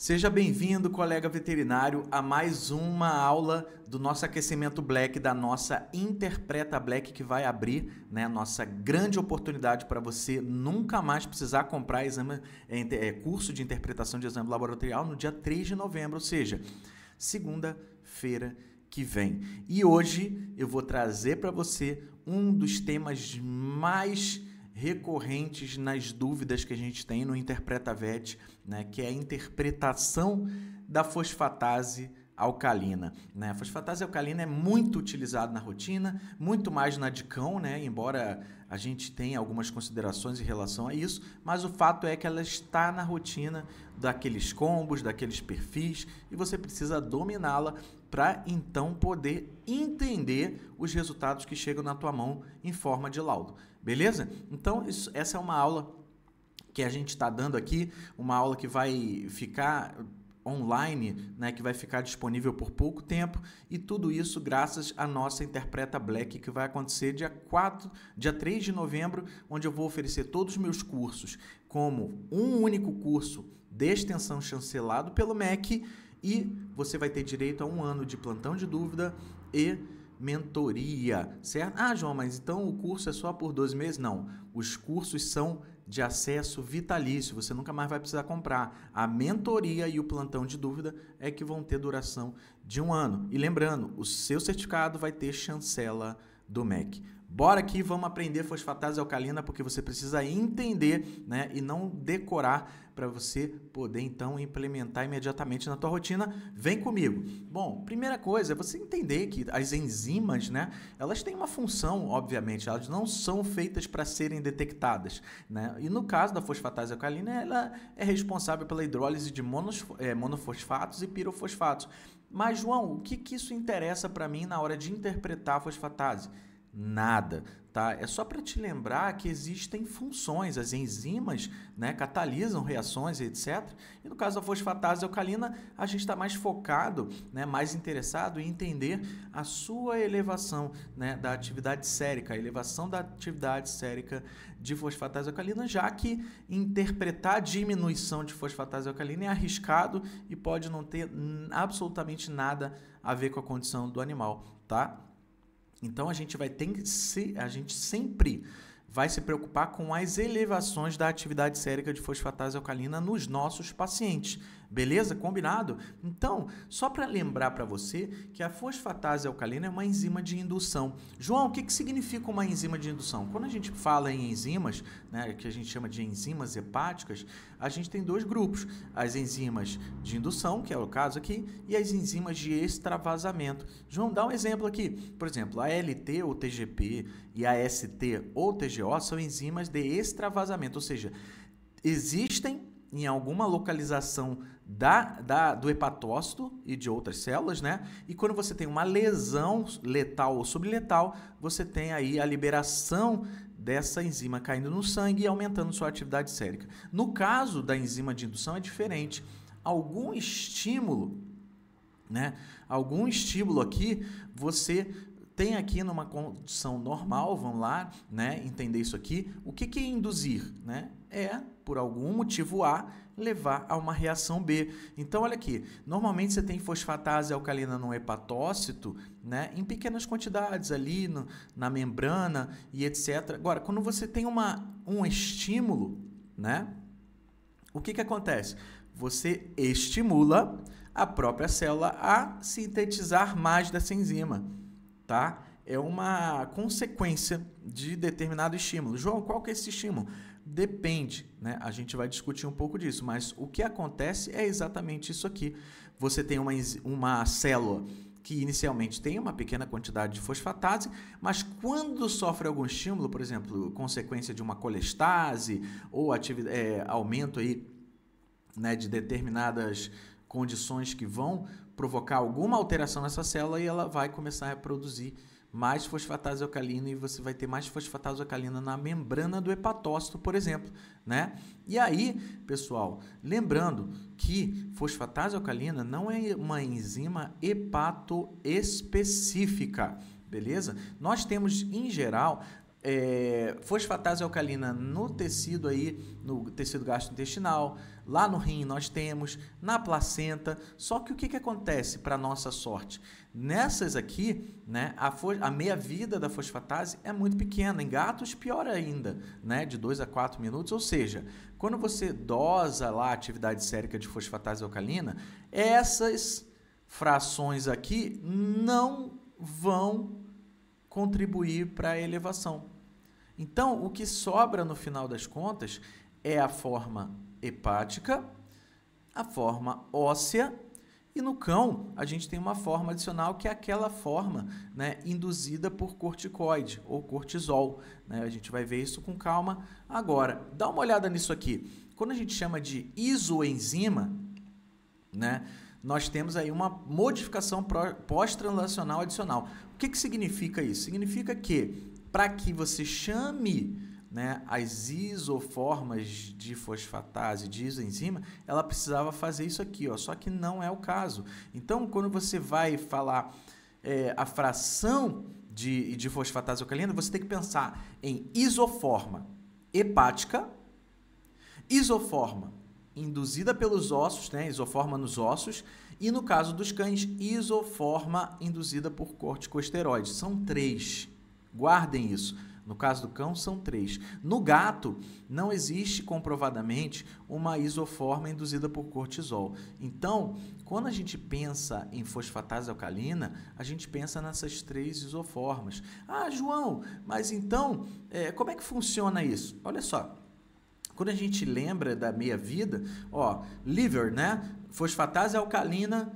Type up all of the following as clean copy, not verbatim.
Seja bem-vindo, colega veterinário, a mais uma aula do nosso aquecimento Black, da nossa Interpreta Black, que vai abrir, né, nossa grande oportunidade para você nunca mais precisar comprar curso de interpretação de exame laboratorial no dia 3 de novembro, ou seja, segunda-feira que vem. E hoje eu vou trazer para você um dos temas mais recorrentes nas dúvidas que a gente tem no Interpreta Vet, né, que é a interpretação da fosfatase alcalina, né? A fosfatase alcalina é muito utilizada na rotina, muito mais na DICÃO, né? Embora a gente tenha algumas considerações em relação a isso, mas o fato é que ela está na rotina daqueles combos, daqueles perfis, e você precisa dominá-la para então poder entender os resultados que chegam na tua mão em forma de laudo. Beleza? Então, essa é uma aula que a gente está dando aqui, uma aula que vai ficar online, né, que vai ficar disponível por pouco tempo, e tudo isso graças à nossa Interpreta Black, que vai acontecer dia 3 de novembro, onde eu vou oferecer todos os meus cursos como um único curso de extensão chancelado pelo MEC, e você vai ter direito a 1 ano de plantão de dúvida e mentoria, certo? Ah, João, mas então o curso é só por 12 meses? Não, os cursos são de acesso vitalício, você nunca mais vai precisar comprar. A mentoria e o plantão de dúvida é que vão ter duração de 1 ano. E lembrando, o seu certificado vai ter chancela do MEC. Bora aqui, vamos aprender fosfatase alcalina, porque você precisa entender, né, e não decorar para você poder então implementar imediatamente na tua rotina. Vem comigo. Bom, primeira coisa é você entender que as enzimas, né, elas têm uma função, obviamente, elas não são feitas para serem detectadas, né? E no caso da fosfatase alcalina, ela é responsável pela hidrólise de monofosfatos e pirofosfatos. Mas, João, o que isso interessa para mim na hora de interpretar a fosfatase? Nada, tá? É só para te lembrar que existem funções, as enzimas, né, catalisam reações, etc. E no caso da fosfatase alcalina, a gente está mais focado, né, mais interessado em entender a sua elevação, né, da atividade sérica, a elevação da atividade sérica de fosfatase alcalina, já que interpretar a diminuição de fosfatase alcalina é arriscado e pode não ter absolutamente nada a ver com a condição do animal, tá? Então, a gente sempre vai se preocupar com as elevações da atividade sérica de fosfatase alcalina nos nossos pacientes. Beleza? Combinado? Então, só para lembrar para você que a fosfatase alcalina é uma enzima de indução. João, o que significa uma enzima de indução? Quando a gente fala em enzimas, né, que a gente chama de enzimas hepáticas, a gente tem dois grupos. As enzimas de indução, que é o caso aqui, e as enzimas de extravasamento. João, dá um exemplo aqui. Por exemplo, a ALT ou TGP e a ST ou TGO são enzimas de extravasamento, ou seja, existem em alguma localização do hepatócito e de outras células, né? E quando você tem uma lesão letal ou subletal, você tem aí a liberação dessa enzima caindo no sangue e aumentando sua atividade sérica. No caso da enzima de indução é diferente. Algum estímulo, né? Algum estímulo aqui, você tem aqui numa condição normal, vamos lá, né, entender isso aqui. O que é induzir, né? É, por algum motivo A, levar a uma reação B. Então, olha aqui, normalmente você tem fosfatase alcalina no hepatócito, né, em pequenas quantidades ali na membrana e etc. Agora, quando você tem um estímulo, né, o que acontece? Você estimula a própria célula a sintetizar mais dessa enzima. Tá? É uma consequência de determinado estímulo. João, qual que é esse estímulo? Depende, né? A gente vai discutir um pouco disso, mas o que acontece é exatamente isso aqui. Você tem uma célula que inicialmente tem uma pequena quantidade de fosfatase, mas quando sofre algum estímulo, por exemplo, consequência de uma colestase ou aumento aí, né, de determinadas condições que vão provocar alguma alteração nessa célula, e ela vai começar a produzir mais fosfatase alcalina, e você vai ter mais fosfatase alcalina na membrana do hepatócito, por exemplo, né? E aí, pessoal, lembrando que fosfatase alcalina não é uma enzima hepatoespecífica, beleza? Nós temos, em geral, fosfatase alcalina no tecido aí, no tecido gastrointestinal, lá no rim nós temos, na placenta. Só que o que acontece para nossa sorte? Nessas aqui, né, a meia-vida da fosfatase é muito pequena. Em gatos, pior ainda, né, de 2 a 4 minutos. Ou seja, quando você dosa lá a atividade sérica de fosfatase alcalina, essas frações aqui não vão contribuir para a elevação. Então, o que sobra no final das contas é a forma hepática, a forma óssea, e no cão a gente tem uma forma adicional que é aquela forma, né, induzida por corticoide ou cortisol, né? A gente vai ver isso com calma agora. Dá uma olhada nisso aqui. Quando a gente chama de isoenzima, né, nós temos aí uma modificação pós-translacional adicional. O que significa isso? Significa que, para que você chame, né, as isoformas de fosfatase, de isoenzima, ela precisava fazer isso aqui, ó, só que não é o caso. Então, quando você vai falar a fração de fosfatase alcalina, você tem que pensar em isoforma hepática, isoforma induzida pelos ossos, né, isoforma nos ossos, e no caso dos cães, isoforma induzida por corticosteroides. São 3. Guardem isso. No caso do cão, são 3. No gato, não existe comprovadamente uma isoforma induzida por cortisol. Então, quando a gente pensa em fosfatase alcalina, a gente pensa nessas 3 isoformas. Ah, João, mas então, como é que funciona isso? Olha só. Quando a gente lembra da meia-vida, ó, liver, né? Fosfatase alcalina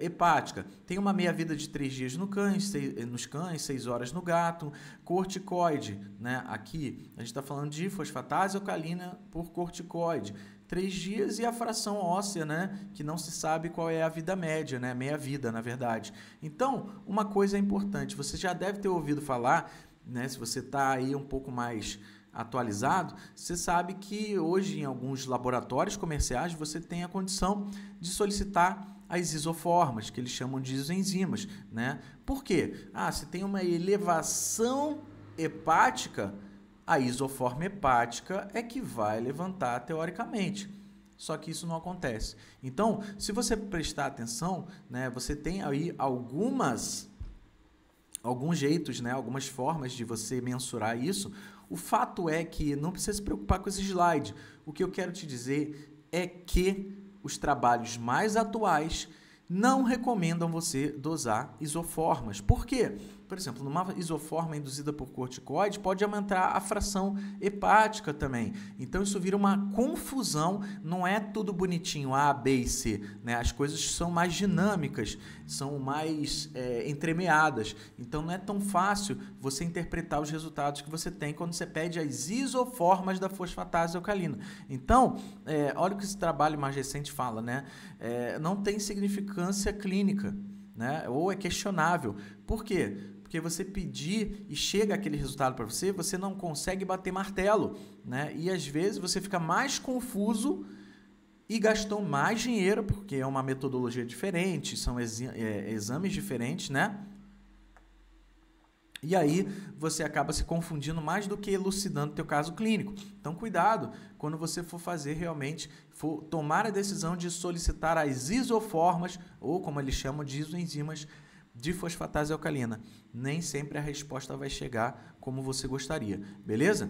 hepática. Tem uma meia-vida de 3 dias nos cães, 6 horas no gato. Corticoide, né? Aqui a gente está falando de fosfatase alcalina por corticoide. 3 dias e a fração óssea, né? Que não se sabe qual é a vida média, né? Meia-vida, na verdade. Então, uma coisa é importante. Você já deve ter ouvido falar, né? Se você está aí um pouco mais atualizado, você sabe que hoje em alguns laboratórios comerciais você tem a condição de solicitar as isoformas, que eles chamam de isoenzimas, né? Por quê? Se tem uma elevação hepática, a isoforma hepática é que vai levantar teoricamente. Só que isso não acontece. Então, se você prestar atenção, né, você tem aí alguns jeitos, né, algumas formas de você mensurar isso. O fato é que não precisa se preocupar com esse slide. O que eu quero te dizer é que os trabalhos mais atuais não recomendam você dosar isoformas. Por quê? Por exemplo, numa isoforma induzida por corticoide, pode aumentar a fração hepática também. Então, isso vira uma confusão, não é tudo bonitinho, A, B e C, né? As coisas são mais dinâmicas, são mais entremeadas. Então, não é tão fácil você interpretar os resultados que você tem quando você pede as isoformas da fosfatase alcalina. Então, olha o que esse trabalho mais recente fala, né? Não tem significância clínica, né? Ou é questionável. Por quê? Porque você pedir e chega aquele resultado para você, você não consegue bater martelo, né? E às vezes você fica mais confuso e gastou mais dinheiro, porque é uma metodologia diferente, são exames diferentes, né? E aí você acaba se confundindo mais do que elucidando o teu caso clínico. Então, cuidado quando você for fazer realmente, for tomar a decisão de solicitar as isoformas, ou como eles chamam de isoenzimas, de fosfatase alcalina. Nem sempre a resposta vai chegar como você gostaria, beleza?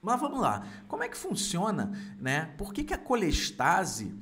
Mas vamos lá, como é que funciona, né? Por que a colestase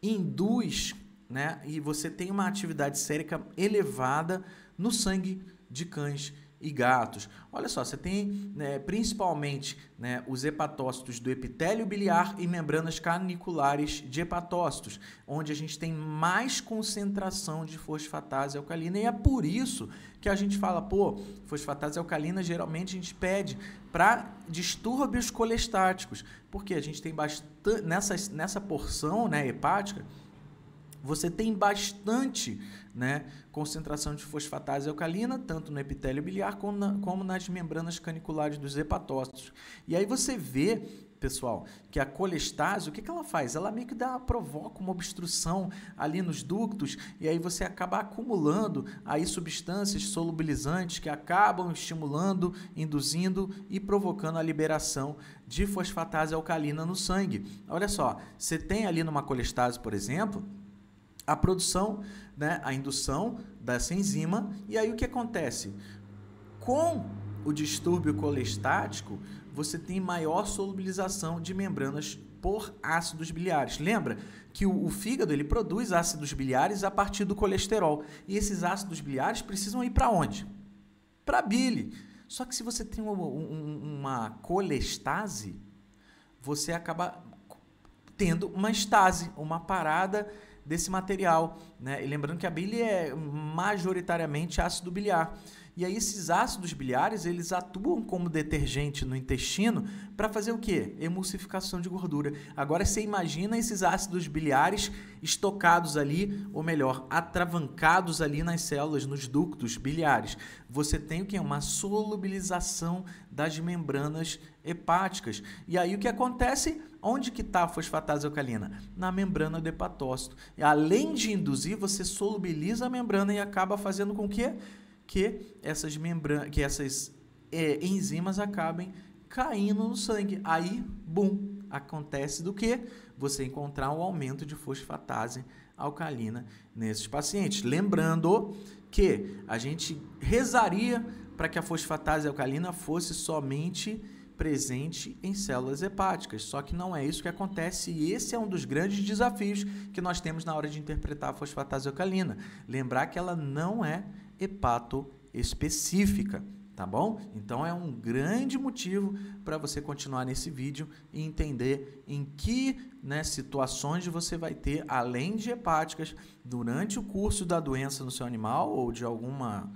induz, né? E você tem uma atividade sérica elevada no sangue de cães e gatos? Olha só, você tem, né, principalmente, né, os hepatócitos do epitélio biliar e membranas caniculares de hepatócitos, onde a gente tem mais concentração de fosfatase alcalina, e é por isso que a gente fala, pô, fosfatase alcalina geralmente a gente pede para distúrbios colestáticos, porque a gente tem bastante, nessa porção, né, hepática, você tem bastante, né, concentração de fosfatase alcalina, tanto no epitélio biliar como nas membranas caniculares dos hepatócitos. E aí você vê, pessoal, que a colestase, o que ela faz? Ela meio que provoca uma obstrução ali nos ductos e aí você acaba acumulando aí substâncias solubilizantes que acabam estimulando, induzindo e provocando a liberação de fosfatase alcalina no sangue. Olha só, você tem ali numa colestase, por exemplo, a produção, né, a indução dessa enzima, e aí o que acontece? Com o distúrbio colestático, você tem maior solubilização de membranas por ácidos biliares. Lembra que o fígado ele produz ácidos biliares a partir do colesterol, e esses ácidos biliares precisam ir para onde? Para a bile. Só que se você tem uma colestase, você acaba tendo uma estase, uma parada desse material, né? E lembrando que a bile é majoritariamente ácido biliar. E aí esses ácidos biliares, eles atuam como detergente no intestino para fazer o quê? Emulsificação de gordura. Agora você imagina esses ácidos biliares estocados ali, ou melhor, atravancados ali nas células, nos ductos biliares. Você tem o quê? Uma solubilização das membranas hepáticas. E aí o que acontece? Onde que está a fosfatase alcalina? Na membrana do hepatócito. E além de induzir, você solubiliza a membrana e acaba fazendo com que essas enzimas acabem caindo no sangue. Aí, bum, acontece do que? Você encontrar um aumento de fosfatase alcalina nesses pacientes. Lembrando que a gente rezaria para que a fosfatase alcalina fosse somente presente em células hepáticas, só que não é isso que acontece e esse é um dos grandes desafios que nós temos na hora de interpretar a fosfatase alcalina. Lembrar que ela não é hepatoespecífica, tá bom? Então é um grande motivo para você continuar nesse vídeo e entender em que, né, situações você vai ter, além de hepáticas, durante o curso da doença no seu animal ou de alguma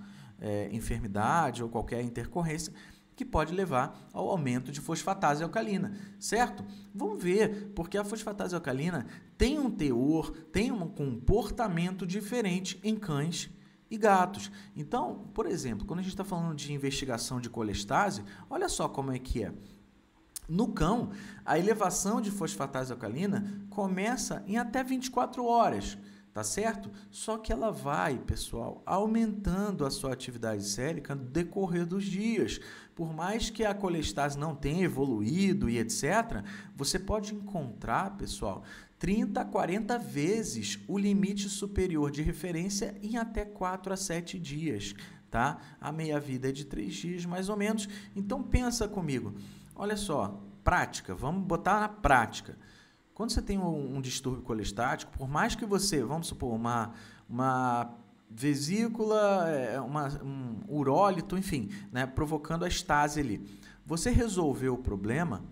enfermidade ou qualquer intercorrência que pode levar ao aumento de fosfatase alcalina, certo? Vamos ver, porque a fosfatase alcalina tem um teor, tem um comportamento diferente em cães e gatos. Então, por exemplo, quando a gente está falando de investigação de colestase, olha só como é que é. No cão, a elevação de fosfatase alcalina começa em até 24 horas, tá certo? Só que ela vai, pessoal, aumentando a sua atividade sérica no decorrer dos dias. Por mais que a colestase não tenha evoluído e etc., você pode encontrar, pessoal, 30 a 40 vezes o limite superior de referência em até 4 a 7 dias, tá? A meia-vida é de 3 dias, mais ou menos. Então, pensa comigo. Olha só, prática, vamos botar na prática. Quando você tem um distúrbio colestático, por mais que você, vamos supor, uma vesícula, um urólito, enfim, né, provocando a estase ali, você resolveu o problema,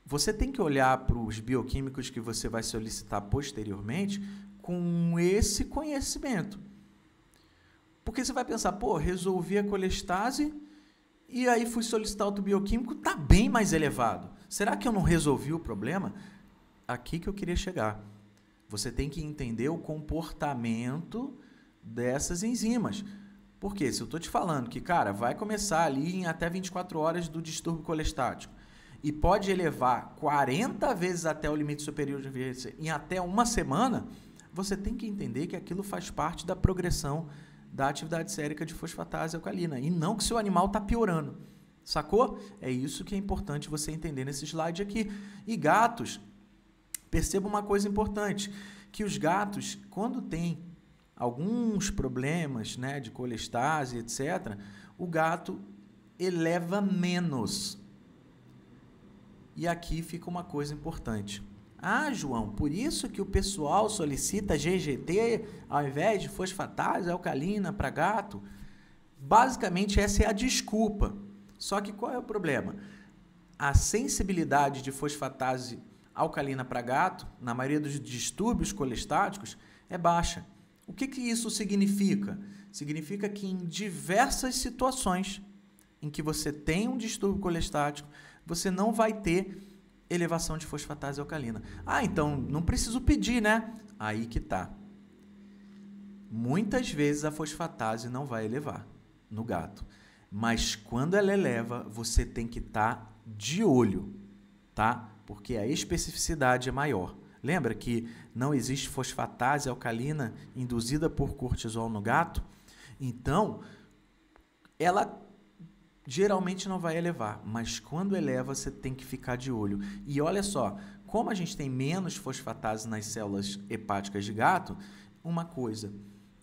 você tem que olhar para os bioquímicos que você vai solicitar posteriormente com esse conhecimento. Porque você vai pensar, pô, resolvi a colestase e aí fui solicitar outro bioquímico, está bem mais elevado. Será que eu não resolvi o problema? Aqui que eu queria chegar. Você tem que entender o comportamento dessas enzimas. Porque se eu estou te falando que, cara, vai começar ali em até 24 horas do distúrbio colestático e pode elevar 40 vezes até o limite superior de referência em até uma semana, você tem que entender que aquilo faz parte da progressão da atividade sérica de fosfatase alcalina e não que seu animal está piorando. Sacou? É isso que é importante você entender nesse slide aqui. E gatos, perceba uma coisa importante, que os gatos, quando tem alguns problemas, né, de colestase, etc., o gato eleva menos. E aqui fica uma coisa importante. Ah, João, por isso que o pessoal solicita GGT ao invés de fosfatase alcalina para gato? Basicamente, essa é a desculpa. Só que qual é o problema? A sensibilidade de fosfatase alcalina para gato, na maioria dos distúrbios colestáticos, é baixa. O que isso significa? Significa que em diversas situações em que você tem um distúrbio colestático, você não vai ter elevação de fosfatase alcalina. Ah, então não preciso pedir, né? Aí que tá. Muitas vezes a fosfatase não vai elevar no gato, mas quando ela eleva, você tem que estar de olho. tá? Porque a especificidade é maior. Lembra que não existe fosfatase alcalina induzida por cortisol no gato? Então, ela geralmente não vai elevar, mas quando eleva, você tem que ficar de olho. E olha só, como a gente tem menos fosfatase nas células hepáticas de gato, uma coisa,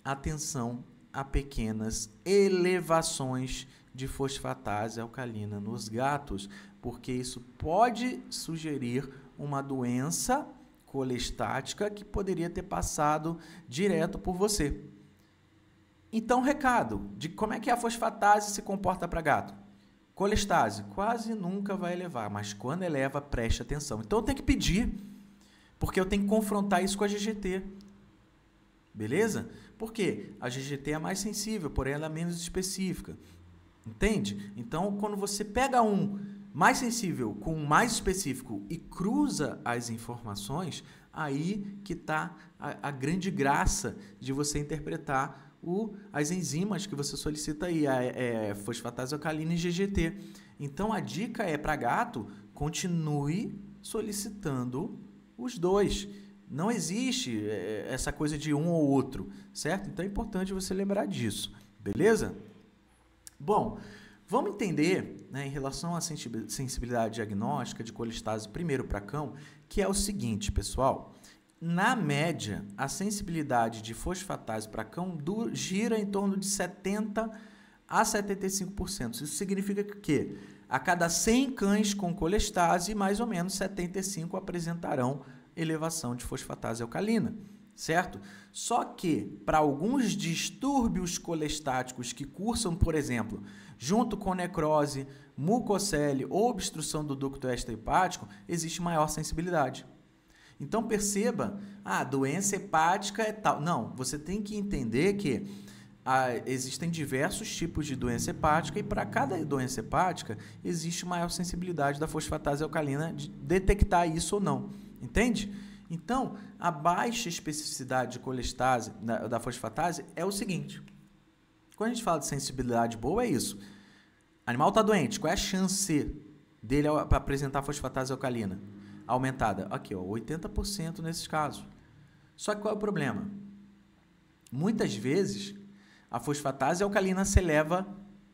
atenção a pequenas elevações de fosfatase alcalina nos gatos, porque isso pode sugerir uma doença colestática que poderia ter passado direto por você. Então, recado de como é que a fosfatase se comporta para gato. Colestase quase nunca vai elevar, mas quando eleva, preste atenção. Então, eu tenho que pedir, porque eu tenho que confrontar isso com a GGT. Beleza? Por quê? A GGT é mais sensível, porém ela é menos específica. Entende? Então, quando você pega um mais sensível com um mais específico e cruza as informações, aí que está a grande graça de você interpretar as enzimas que você solicita aí, a fosfatase alcalina e GGT. Então, a dica é para gato, continue solicitando os dois. Não existe essa coisa de um ou outro, certo? Então, é importante você lembrar disso, beleza? Bom, vamos entender, né, em relação à sensibilidade diagnóstica de colestase primeiro para cão, que é o seguinte, pessoal. Na média, a sensibilidade de fosfatase para cão gira em torno de 70% a 75%. Isso significa que a cada 100 cães com colestase, mais ou menos 75 apresentarão elevação de fosfatase alcalina, certo? Só que, para alguns distúrbios colestáticos que cursam, por exemplo, junto com necrose, mucocele ou obstrução do ducto extrahepático, existe maior sensibilidade. Então, perceba, a doença hepática é tal. Não, você tem que entender que existem diversos tipos de doença hepática e para cada doença hepática existe maior sensibilidade da fosfatase alcalina de detectar isso ou não. Entende? Então, a baixa especificidade de colestase, da fosfatase, é o seguinte. Quando a gente fala de sensibilidade boa, é isso. O animal está doente, qual é a chance dele para apresentar fosfatase alcalina aumentada? Aqui, ó, 80% nesses casos. Só que qual é o problema? Muitas vezes, a fosfatase alcalina se eleva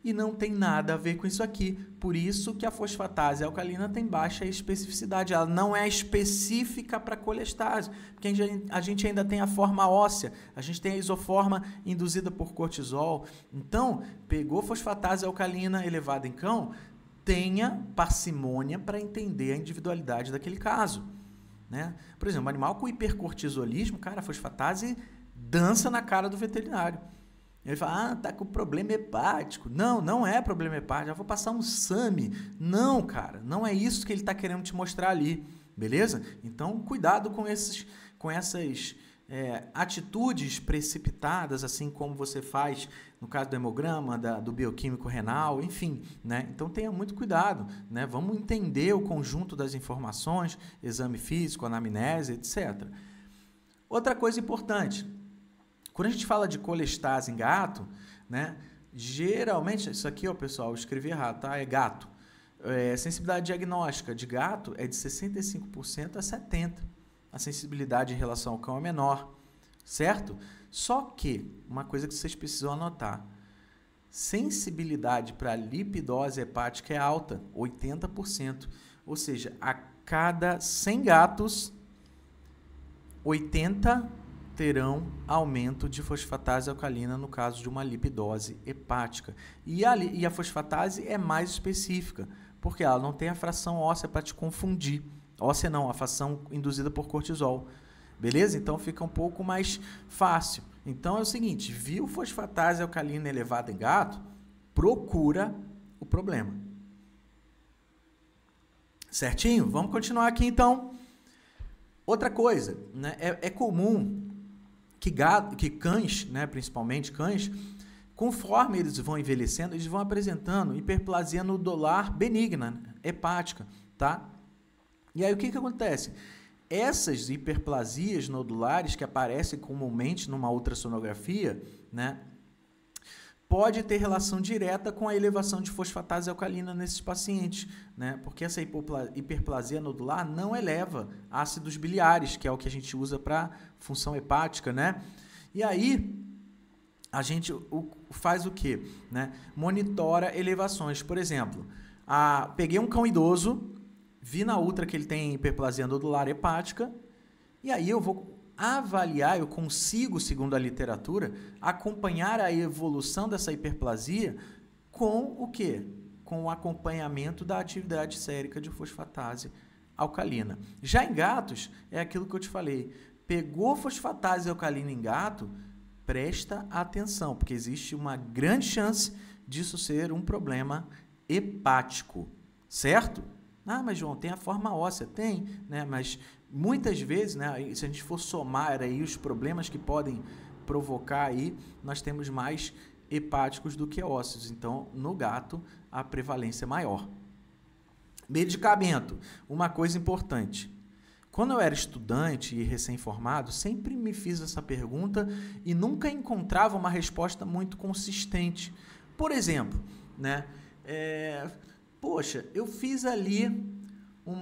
e não tem nada a ver com isso aqui. Por isso que a fosfatase alcalina tem baixa especificidade. Ela não é específica para colestase, porque a gente ainda tem a forma óssea, a gente tem a isoforma induzida por cortisol. Então, pegou fosfatase alcalina elevada em cão, tenha parcimônia para entender a individualidade daquele caso, né? Por exemplo, um animal com hipercortisolismo, cara, a fosfatase dança na cara do veterinário. Ele fala, tá com problema hepático. Não, não é problema hepático, já vou passar um SAMe. Não, cara, não é isso que ele está querendo te mostrar ali, beleza? Então, cuidado com essas atitudes precipitadas, assim como você faz no caso do hemograma, do bioquímico renal, enfim, né? Então, tenha muito cuidado, né? Vamos entender o conjunto das informações, exame físico, anamnese, etc. Outra coisa importante, quando a gente fala de colestase em gato, né, geralmente, isso aqui, ó, pessoal, eu escrevi errado, tá? É gato. Sensibilidade diagnóstica de gato é de 65% a 70%. A sensibilidade em relação ao cão é menor, certo? Só que, uma coisa que vocês precisam anotar, sensibilidade para lipidose hepática é alta, 80%. Ou seja, a cada 100 gatos, 80 terão aumento de fosfatase alcalina no caso de uma lipidose hepática. E a fosfatase é mais específica, porque ela não tem a fração óssea para te confundir. Óssea não, a fração induzida por cortisol. Beleza? Então fica um pouco mais fácil. Então é o seguinte, viu fosfatase alcalina elevada em gato? Procura o problema. Certinho? Vamos continuar aqui então. Outra coisa, né? É comum que cães, né, principalmente cães, conforme eles vão envelhecendo, eles vão apresentando hiperplasia nodular benigna, hepática, tá? E aí o que acontece? Essas hiperplasias nodulares que aparecem comumente numa ultrassonografia, né, pode ter relação direta com a elevação de fosfatase alcalina nesses pacientes, né? Porque essa hiperplasia nodular não eleva ácidos biliares, que é o que a gente usa para função hepática, né? E aí, a gente faz o quê? Né? Monitora elevações. Por exemplo, peguei um cão idoso, vi na ultra que ele tem hiperplasia nodular hepática, e aí eu vou avaliar, eu consigo, segundo a literatura, acompanhar a evolução dessa hiperplasia com o quê? Com o acompanhamento da atividade sérica de fosfatase alcalina. Já em gatos, é aquilo que eu te falei. Pegou fosfatase alcalina em gato, presta atenção, porque existe uma grande chance disso ser um problema hepático, certo? Ah, mas João, tem a forma óssea? Tem, né? Mas muitas vezes, né, se a gente for somar aí os problemas que podem provocar aí, nós temos mais hepáticos do que ósseos. Então, no gato, a prevalência é maior. Medicamento, uma coisa importante. Quando eu era estudante e recém-formado, sempre me fiz essa pergunta e nunca encontrava uma resposta muito consistente. Por exemplo, né, poxa, eu fiz ali um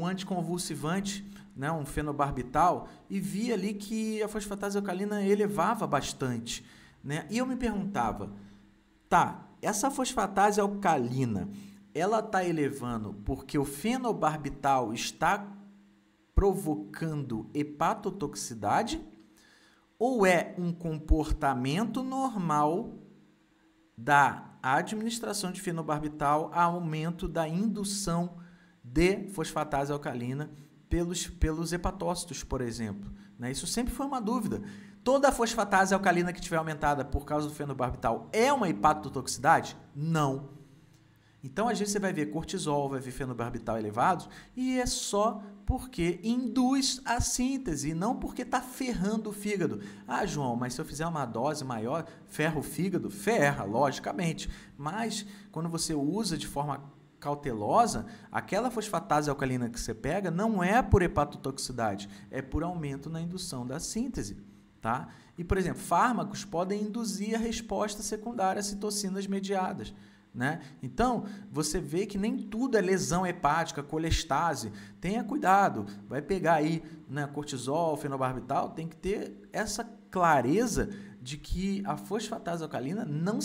anticonvulsivante, né, um fenobarbital, e vi ali que a fosfatase alcalina elevava bastante, né? E eu me perguntava, tá, essa fosfatase alcalina, ela está elevando porque o fenobarbital está provocando hepatotoxicidade ou é um comportamento normal da administração de fenobarbital a aumento da indução de fosfatase alcalina pelos hepatócitos, por exemplo, né? Isso sempre foi uma dúvida. Toda a fosfatase alcalina que tiver aumentada por causa do fenobarbital é uma hepatotoxicidade? Não. Então, às vezes você vai ver cortisol, vai ver fenobarbital elevados e é só porque induz a síntese e não porque está ferrando o fígado. Ah, João, mas se eu fizer uma dose maior, ferra o fígado? Ferra, logicamente. Mas quando você usa de forma cautelosa, aquela fosfatase alcalina que você pega não é por hepatotoxicidade, é por aumento na indução da síntese, tá? E, por exemplo, fármacos podem induzir a resposta secundária a citocinas mediadas, né? Então, você vê que nem tudo é lesão hepática, colestase. Tenha cuidado, vai pegar aí, né, cortisol, fenobarbital, tem que ter essa clareza de que a fosfatase alcalina não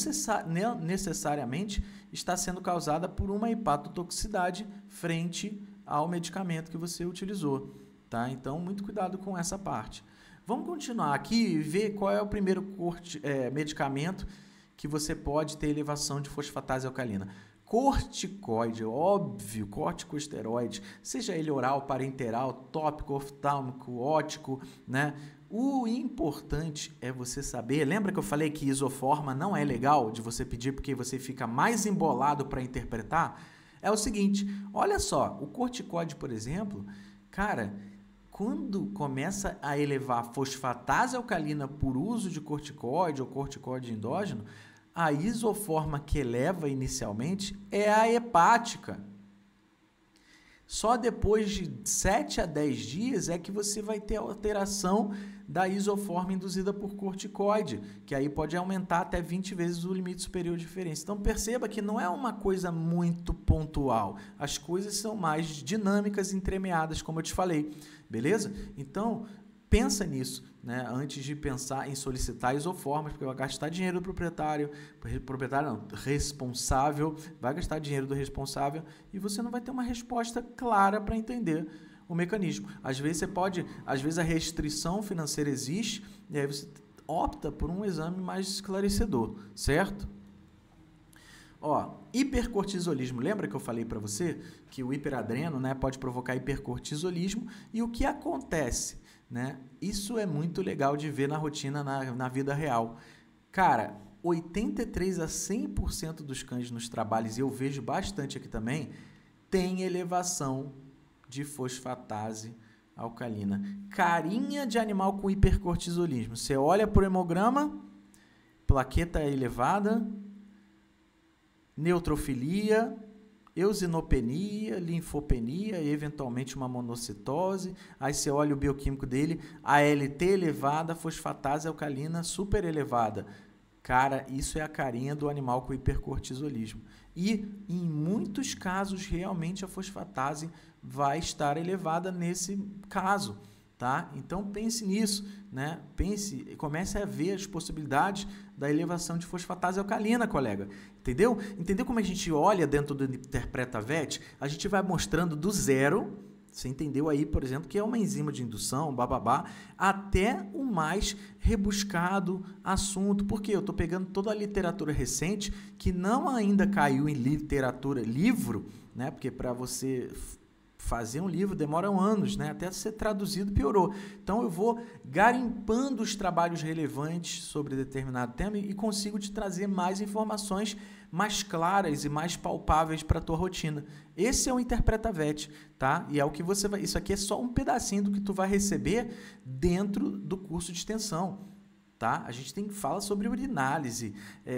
necessariamente está sendo causada por uma hepatotoxicidade frente ao medicamento que você utilizou, tá? Então, muito cuidado com essa parte. Vamos continuar aqui e ver qual é o primeiro medicamento que você pode ter elevação de fosfatase alcalina. Corticoide, óbvio, corticosteroide, seja ele oral, parenteral, tópico, oftálmico, ótico, né? O importante é você saber, lembra que eu falei que isoforma não é legal de você pedir porque você fica mais embolado para interpretar? É o seguinte, olha só, o corticoide, por exemplo, cara, quando começa a elevar fosfatase alcalina por uso de corticoide ou corticoide endógeno, a isoforma que eleva inicialmente é a hepática. Só depois de 7 a 10 dias é que você vai ter alteração da isoforma induzida por corticoide, que aí pode aumentar até 20 vezes o limite superior de diferença. Então perceba que não é uma coisa muito pontual. As coisas são mais dinâmicas e entremeadas, como eu te falei. Beleza? Então, pensa nisso, né? Antes de pensar em solicitar isoformas, porque vai gastar dinheiro do proprietário, responsável, vai gastar dinheiro do responsável e você não vai ter uma resposta clara para entender o mecanismo. Às vezes a restrição financeira existe e aí você opta por um exame mais esclarecedor, certo? Ó, hipercortisolismo, lembra que eu falei para você que o hiperadreno, né, pode provocar hipercortisolismo e o que acontece, né? Isso é muito legal de ver na rotina, na vida real. Cara, 83 a 100% dos cães nos trabalhos, e eu vejo bastante aqui também, tem elevação de fosfatase alcalina. Carinha de animal com hipercortisolismo. Você olha para o hemograma, plaqueta elevada, neutrofilia, eosinopenia, linfopenia, eventualmente uma monocitose. Aí você olha o bioquímico dele, ALT elevada, fosfatase alcalina super elevada. Cara, isso é a carinha do animal com hipercortisolismo. E, em muitos casos, realmente a fosfatase vai estar elevada nesse caso, tá? Então, pense nisso, né? Comece a ver as possibilidades da elevação de fosfatase alcalina, colega. Entendeu? Entendeu como a gente olha dentro do Interpreta Vet? A gente vai mostrando do zero. Você entendeu aí, por exemplo, que é uma enzima de indução, bababá, até o mais rebuscado assunto. Porque eu estou pegando toda a literatura recente que não ainda caiu em literatura, livro, né? Porque para você fazer um livro demora anos, né? Até ser traduzido piorou. Então eu vou garimpando os trabalhos relevantes sobre determinado tema e consigo te trazer mais informações mais claras e mais palpáveis para a tua rotina. Esse é o Interpreta Vet, tá? E é o que você vai... Isso aqui é só um pedacinho do que tu vai receber dentro do curso de extensão, tá? A gente fala sobre urinálise,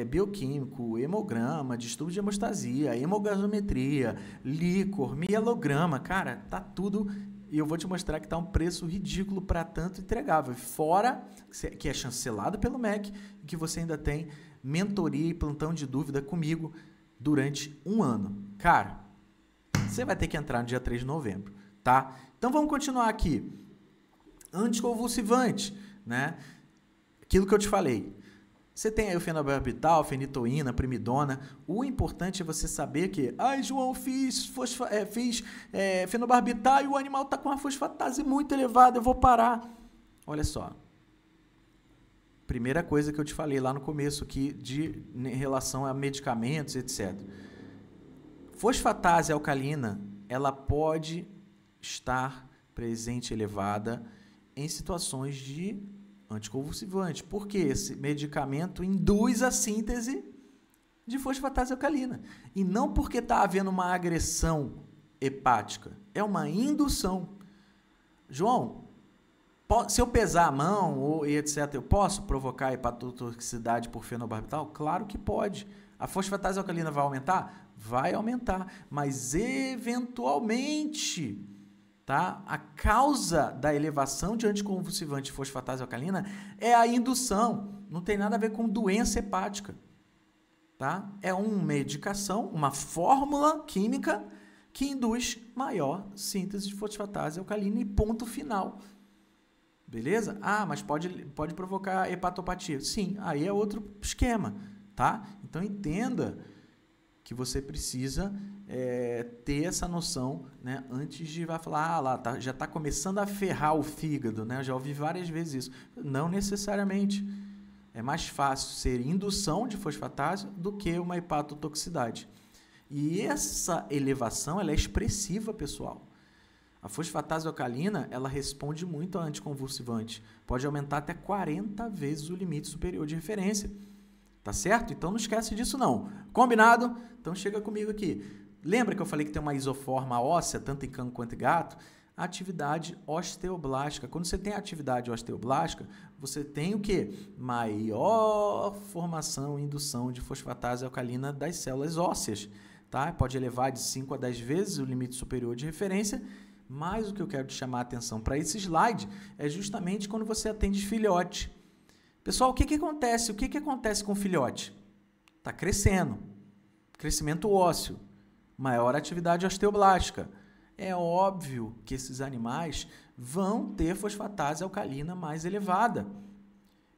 bioquímico, hemograma, distúrbio de hemostasia, hemogasometria, líquor, mielograma. Cara, tá tudo... E eu vou te mostrar que tá um preço ridículo para tanto entregável. Fora que é chancelado pelo MEC e que você ainda tem mentoria e plantão de dúvida comigo durante um ano. Cara, você vai ter que entrar no dia 3 de novembro, tá? Então vamos continuar aqui. Anticonvulsivante, né? Aquilo que eu te falei. Você tem aí o fenobarbital, fenitoína, primidona. O importante é você saber que, João, fiz fenobarbital e o animal está com uma fosfatase muito elevada, eu vou parar. Olha só. Primeira coisa que eu te falei lá no começo aqui em relação a medicamentos, etc. Fosfatase alcalina, ela pode estar presente elevada em situações de anticonvulsivante, porque esse medicamento induz a síntese de fosfatase alcalina. E não porque está havendo uma agressão hepática, é uma indução. João, se eu pesar a mão e etc., eu posso provocar hepatotoxicidade por fenobarbital? Claro que pode. A fosfatase alcalina vai aumentar? Vai aumentar, mas eventualmente, tá? A causa da elevação de anticonvulsivante fosfatase alcalina é a indução, não tem nada a ver com doença hepática, tá? É uma medicação, uma fórmula química que induz maior síntese de fosfatase alcalina e ponto final. Beleza? Mas pode provocar hepatopatia. Sim, aí é outro esquema, tá? Então entenda que você precisa ter essa noção, né, antes de falar, já está começando a ferrar o fígado, né? Eu já ouvi várias vezes isso. Não necessariamente. É mais fácil ser indução de fosfatase do que uma hepatotoxicidade. E essa elevação ela é expressiva, pessoal. A fosfatase alcalina, ela responde muito ao anticonvulsivante. Pode aumentar até 40 vezes o limite superior de referência. Tá certo? Então não esquece disso não. Combinado? Então chega comigo aqui. Lembra que eu falei que tem uma isoforma óssea, tanto em cão quanto em gato? A atividade osteoblástica. Quando você tem a atividade osteoblástica, você tem o quê? Maior formação e indução de fosfatase alcalina das células ósseas. Tá? Pode elevar de 5 a 10 vezes o limite superior de referência. Mas o que eu quero te chamar a atenção para esse slide é justamente quando você atende filhote. Pessoal, o que acontece? O que acontece com o filhote? Está crescendo. Crescimento ósseo. Maior atividade osteoblástica. É óbvio que esses animais vão ter fosfatase alcalina mais elevada.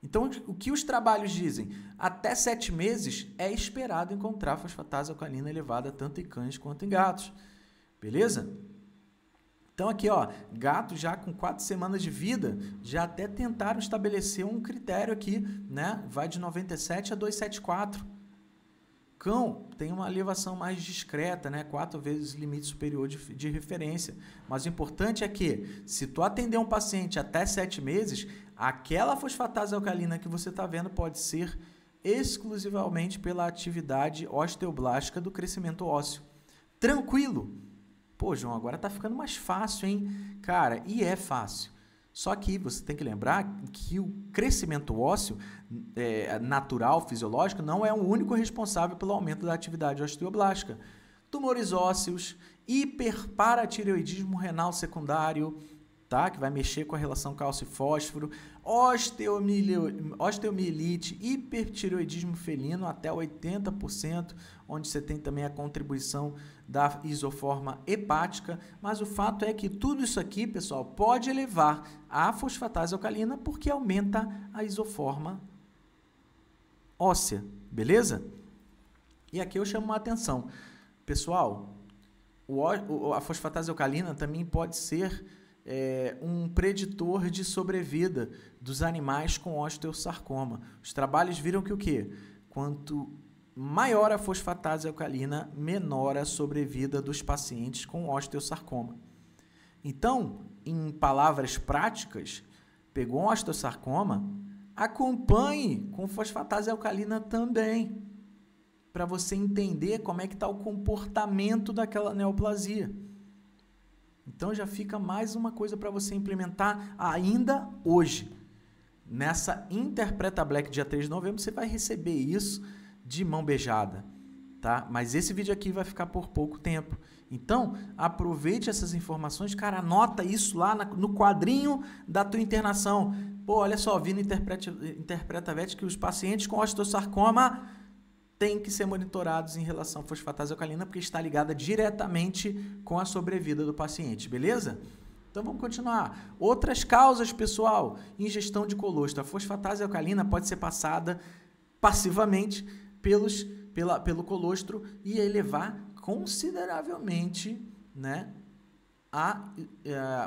Então, o que os trabalhos dizem? Até 7 meses é esperado encontrar fosfatase alcalina elevada tanto em cães quanto em gatos. Beleza? Então aqui, ó, gato já com 4 semanas de vida, já até tentaram estabelecer um critério aqui, né? Vai de 97 a 274. Cão tem uma elevação mais discreta, né? 4 vezes o limite superior de referência. Mas o importante é que, se tu atender um paciente até 7 meses, aquela fosfatase alcalina que você está vendo pode ser exclusivamente pela atividade osteoblástica do crescimento ósseo. Tranquilo? Pô, João, agora tá ficando mais fácil, hein? Cara, e é fácil. Só que você tem que lembrar que o crescimento ósseo natural, fisiológico, não é o único responsável pelo aumento da atividade osteoblástica. tumores ósseos, hiperparatireoidismo renal secundário, tá? Que vai mexer com a relação cálcio e fósforo, osteomielite, hipertireoidismo felino até 80%, onde você tem também a contribuição da isoforma hepática, mas o fato é que tudo isso aqui, pessoal, pode levar à fosfatase alcalina porque aumenta a isoforma óssea, beleza? E aqui eu chamo a atenção. Pessoal, a fosfatase alcalina também pode ser um preditor de sobrevida dos animais com osteossarcoma. Os trabalhos viram que o quê? Quanto maior a fosfatase alcalina, menor a sobrevida dos pacientes com osteossarcoma. Então, em palavras práticas, pegou um osteossarcoma, acompanhe com fosfatase alcalina também, para você entender como é que está o comportamento daquela neoplasia. Então, já fica mais uma coisa para você implementar ainda hoje. Nessa Interpreta Black, dia 3 de novembro, você vai receber isso de mão beijada, tá? Mas esse vídeo aqui vai ficar por pouco tempo. Então, aproveite essas informações, cara, anota isso lá no quadrinho da tua internação. Pô, olha só, vi no Interpreta Vet que os pacientes com osteossarcoma têm que ser monitorados em relação à fosfatase alcalina, porque está ligada diretamente com a sobrevida do paciente, beleza? Então vamos continuar. Outras causas, pessoal, ingestão de colostro. A fosfatase alcalina pode ser passada passivamente pelo colostro e elevar consideravelmente, né, a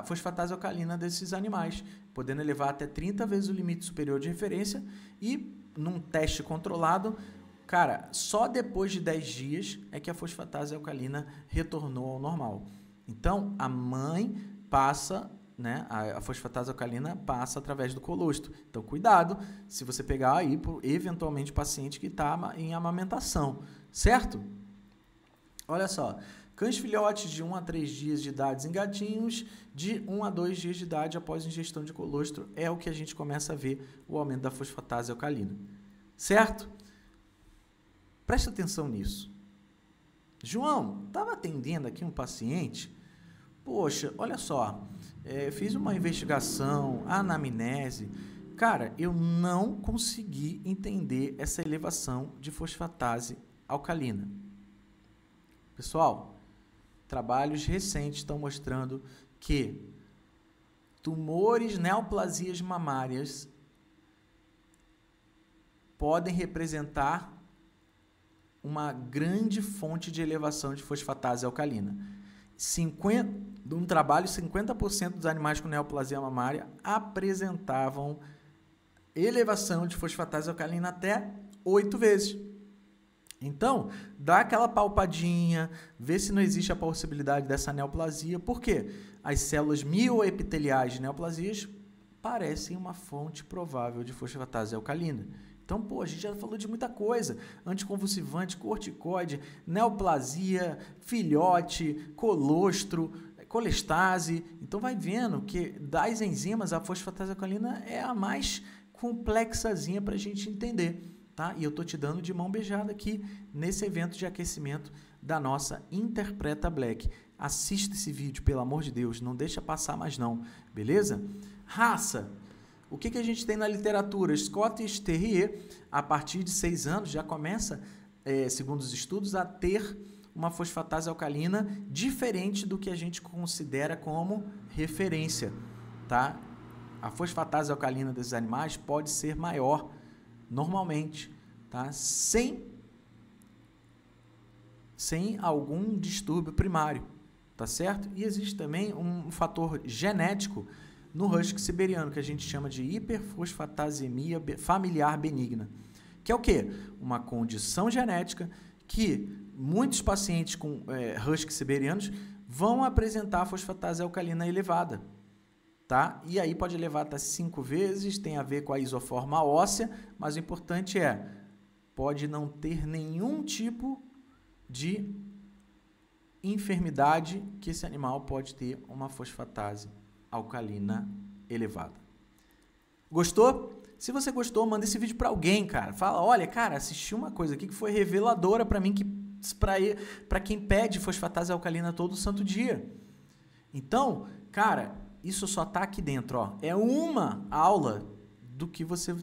fosfatase alcalina desses animais, podendo elevar até 30 vezes o limite superior de referência e, num teste controlado, cara, só depois de 10 dias é que a fosfatase alcalina retornou ao normal. Então, a mãe passa, né, a fosfatase alcalina passa através do colostro. Então, cuidado se você pegar aí, eventualmente, paciente que está em amamentação, certo? Olha só, cães filhotes de 1 a 3 dias de idade em gatinhos, de 1 a 2 dias de idade após ingestão de colostro, é o que a gente começa a ver o aumento da fosfatase alcalina, certo? Presta atenção nisso. João, estava atendendo aqui um paciente, poxa, olha só, fiz uma investigação, anamnese, cara, eu não consegui entender essa elevação de fosfatase alcalina. Pessoal, trabalhos recentes estão mostrando que tumores, neoplasias mamárias podem representar uma grande fonte de elevação de fosfatase alcalina. De um trabalho, 50% dos animais com neoplasia mamária apresentavam elevação de fosfatase alcalina até 8 vezes. Então, dá aquela palpadinha, vê se não existe a possibilidade dessa neoplasia. Por quê? As células mioepiteliais de neoplasias parecem uma fonte provável de fosfatase alcalina. Então, pô, a gente já falou de muita coisa. Anticonvulsivante, corticoide, neoplasia, filhote, colostro, colestase. Então, vai vendo que das enzimas, a fosfatase alcalina é a mais complexazinha para a gente entender. Tá? E eu estou te dando de mão beijada aqui nesse evento de aquecimento da nossa Interpreta Black. Assista esse vídeo, pelo amor de Deus, não deixa passar mais não, beleza? Raça. O que a gente tem na literatura? Scottish Terrier, a partir de 6 anos, já começa, segundo os estudos, a ter uma fosfatase alcalina diferente do que a gente considera como referência. Tá? A fosfatase alcalina desses animais pode ser maior, normalmente, tá? sem algum distúrbio primário, tá certo? E existe também um fator genético no husky siberiano, que a gente chama de hiperfosfatasemia familiar benigna, que é o quê? Uma condição genética que muitos pacientes com husky siberianos vão apresentar fosfatase alcalina elevada, tá? E aí pode elevar até 5 vezes, tem a ver com a isoforma óssea, mas o importante pode não ter nenhum tipo de enfermidade que esse animal pode ter uma fosfatase alcalina elevada. Gostou? Se você gostou, manda esse vídeo para alguém, cara. Fala, olha, cara, assisti uma coisa aqui que foi reveladora para mim, que para quem pede fosfatase alcalina todo santo dia. Então, cara, isso só tá aqui dentro, ó. É uma aula do que você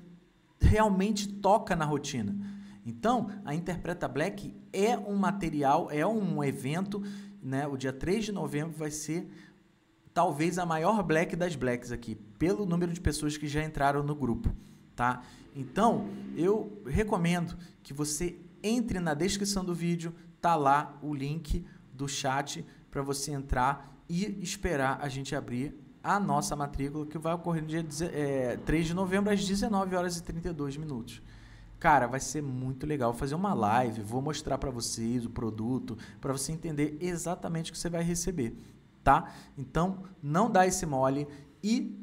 realmente toca na rotina. Então, a Interpreta Black é um material, é um evento, né? O dia 3 de novembro vai ser talvez a maior Black das Blacks aqui, pelo número de pessoas que já entraram no grupo, tá? Então, eu recomendo que você entre na descrição do vídeo, tá lá o link do chat para você entrar e esperar a gente abrir a nossa matrícula, que vai ocorrer no dia 3 de novembro, às 19 horas e 32 minutos. Cara, vai ser muito legal. Vou fazer uma live, vou mostrar para vocês o produto, para você entender exatamente o que você vai receber, tá? Então, não dá esse mole e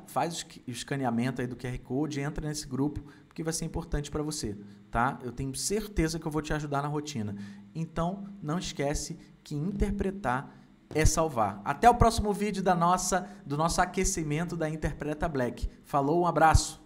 faz o escaneamento aí do QR Code, entra nesse grupo, porque vai ser importante para você, tá? Eu tenho certeza que eu vou te ajudar na rotina. Então, não esquece que interpretar é salvar. Até o próximo vídeo do nosso aquecimento da Interpreta Black. Falou, um abraço!